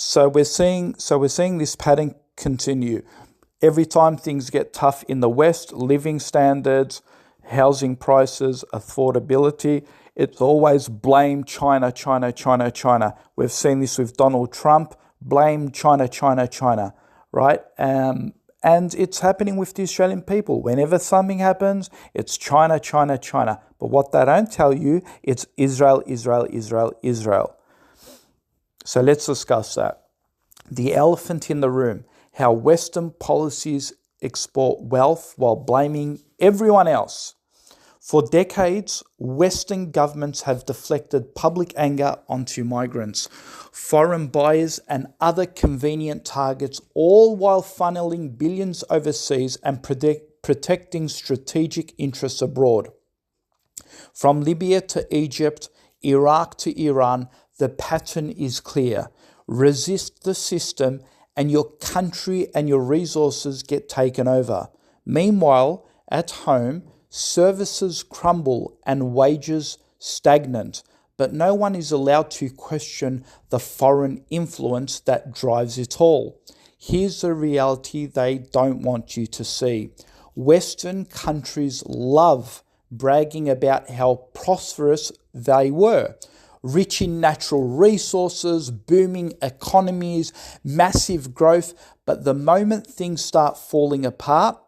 So we're seeing this pattern continue. Every time things get tough in the West, living standards, housing prices, affordability, it's always blame China, China, China, China. We've seen this with Donald Trump, blame China, China, China, right? And it's happening with the Australian people. Whenever something happens, it's China, China, China. But what they don't tell you, it's Israel, Israel, Israel, Israel. So let's discuss that. The elephant in the room, how Western policies export wealth while blaming everyone else. For decades, Western governments have deflected public anger onto migrants, foreign buyers, and other convenient targets, all while funneling billions overseas and protecting strategic interests abroad. From Libya to Egypt, Iraq to Iran, the pattern is clear. Resist the system and your country and your resources get taken over. Meanwhile, at home, services crumble and wages stagnant, but no one is allowed to question the foreign influence that drives it all. Here's the reality they don't want you to see. Western countries love bragging about how prosperous they were. Rich in natural resources, booming economies, massive growth, but the moment things start falling apart,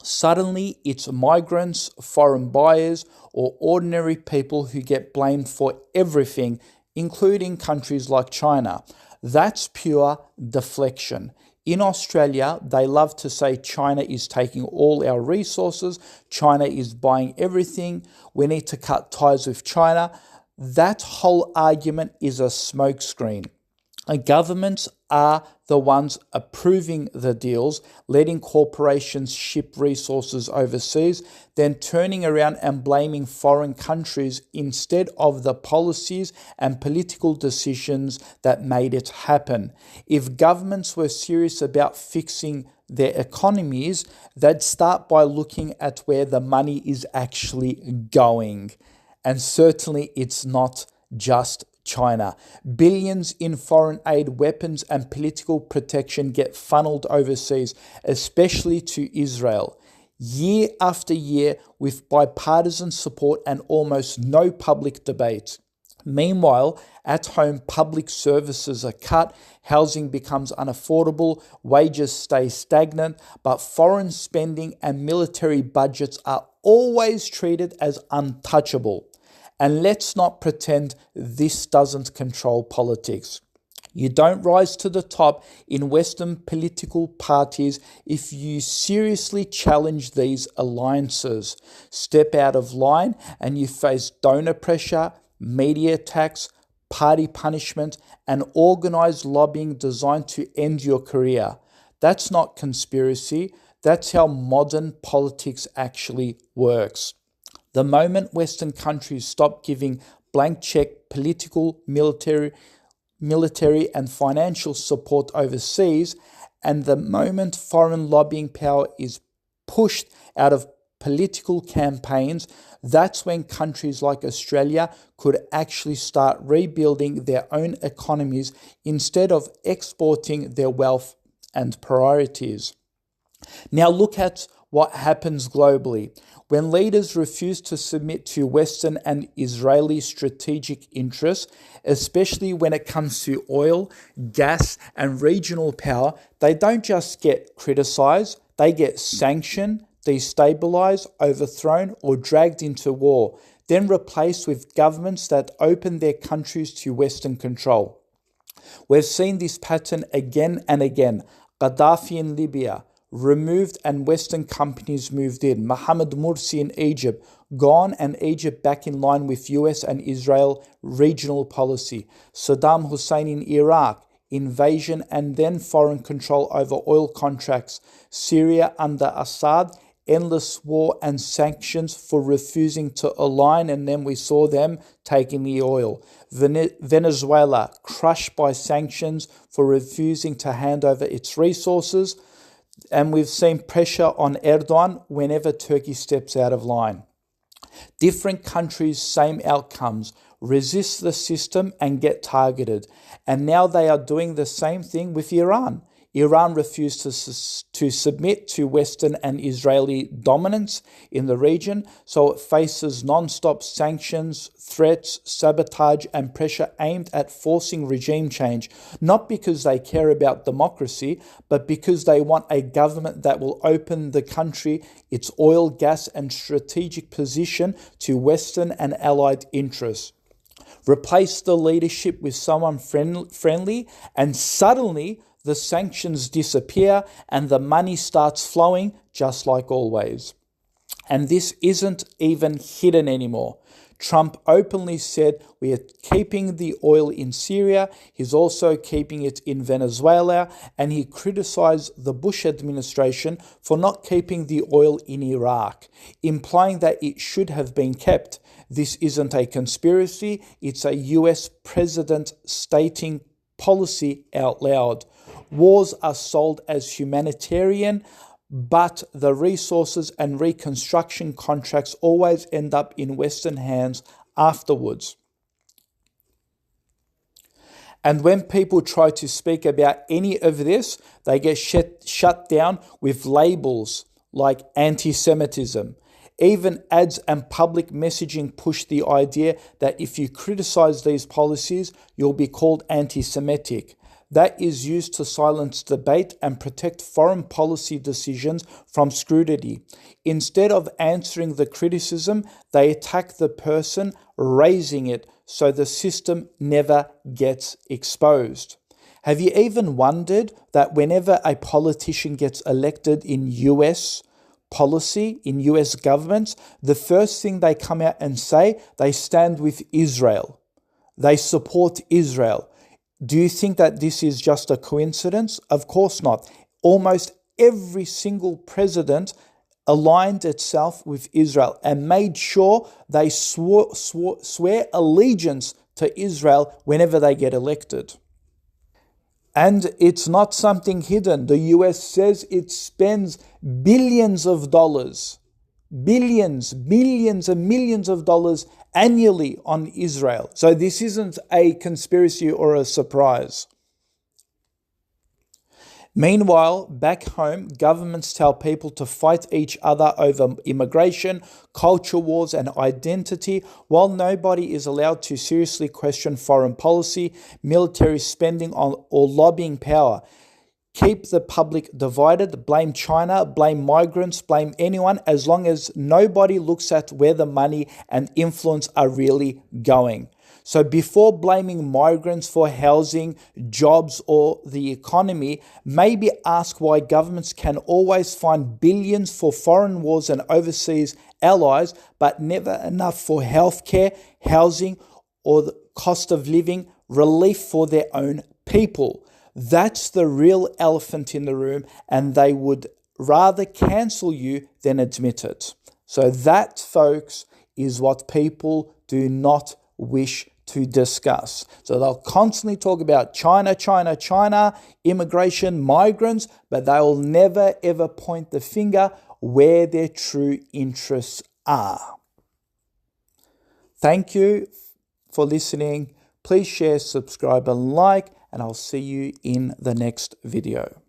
suddenly it's migrants, foreign buyers, or ordinary people who get blamed for everything, including countries like China. That's pure deflection. In Australia, they love to say China is taking all our resources, China is buying everything, we need to cut ties with China. That whole argument is a smokescreen. Governments are the ones approving the deals, letting corporations ship resources overseas, then turning around and blaming foreign countries instead of the policies and political decisions that made it happen. If governments were serious about fixing their economies, they'd start by looking at where the money is actually going. And certainly it's not just China. Billions in foreign aid, weapons, and political protection get funneled overseas, especially to Israel. Year after year, with bipartisan support and almost no public debate. Meanwhile, at home, public services are cut, housing becomes unaffordable, wages stay stagnant, but foreign spending and military budgets are always treated as untouchable. And let's not pretend this doesn't control politics. You don't rise to the top in Western political parties if you seriously challenge these alliances. Step out of line and you face donor pressure, media attacks, party punishment, and organized lobbying designed to end your career. That's not conspiracy. That's how modern politics actually works. The moment Western countries stop giving blank check political, military and financial support overseas, and the moment foreign lobbying power is pushed out of political campaigns, that's when countries like Australia could actually start rebuilding their own economies instead of exporting their wealth and priorities. Now look at what happens globally. When leaders refuse to submit to Western and Israeli strategic interests, especially when it comes to oil, gas, and regional power, they don't just get criticized, they get sanctioned, destabilized, overthrown, or dragged into war, then replaced with governments that open their countries to Western control. We've seen this pattern again and again. Gaddafi in Libya, removed and Western companies moved in. Mohamed Morsi in Egypt, gone and Egypt back in line with US and Israel regional policy. Saddam Hussein in Iraq, invasion and then foreign control over oil contracts. Syria under Assad, endless war and sanctions for refusing to align, and then we saw them taking the oil. Venezuela, crushed by sanctions for refusing to hand over its resources. And we've seen pressure on Erdogan whenever Turkey steps out of line. Different countries, same outcomes. resist the system, and get targeted. And now they are doing the same thing with Iran. Iran refused to submit to Western and Israeli dominance in the region, so it faces non-stop sanctions, threats, sabotage, and pressure aimed at forcing regime change, not because they care about democracy, but because they want a government that will open the country, its oil, gas, and strategic position to Western and allied interests. Replace the leadership with someone friendly, and suddenly the sanctions disappear and the money starts flowing just like always. And this isn't even hidden anymore. Trump openly said we are keeping the oil in Syria. He's also keeping it in Venezuela. And he criticized the Bush administration for not keeping the oil in Iraq, implying that it should have been kept. This isn't a conspiracy. It's a US president stating policy out loud. Wars are sold as humanitarian, but the resources and reconstruction contracts always end up in Western hands afterwards. And when people try to speak about any of this, they get shut down with labels like anti-Semitism. Even ads and public messaging push the idea that if you criticize these policies, you'll be called anti-Semitic. That is used to silence debate and protect foreign policy decisions from scrutiny. Instead of answering the criticism, they attack the person raising it, so the system never gets exposed. Have you even wondered that whenever a politician gets elected in US policy, in US governments, the first thing they come out and say, they stand with Israel. They support Israel. Do you think that this is just a coincidence? Of course not. Almost every single president aligned itself with Israel and made sure they swear allegiance to Israel whenever they get elected. And it's not something hidden. The US says it spends billions of dollars, billions, millions and millions of dollars annually on Israel. So this isn't a conspiracy or a surprise. Meanwhile, back home, governments tell people to fight each other over immigration, culture wars, and identity, while nobody is allowed to seriously question foreign policy, military spending, or lobbying power. Keep the public divided, blame China, blame migrants, blame anyone, as long as nobody looks at where the money and influence are really going. So before blaming migrants for housing, jobs, or the economy, maybe ask why governments can always find billions for foreign wars and overseas allies, but never enough for healthcare, housing, or the cost of living relief for their own people. That's the real elephant in the room, and they would rather cancel you than admit it. So that, folks, is what people do not wish to discuss. So they'll constantly talk about China, China, China, immigration, migrants, but they'll never ever point the finger where their true interests are. Thank you for listening. Please share, subscribe, and like, and I'll see you in the next video.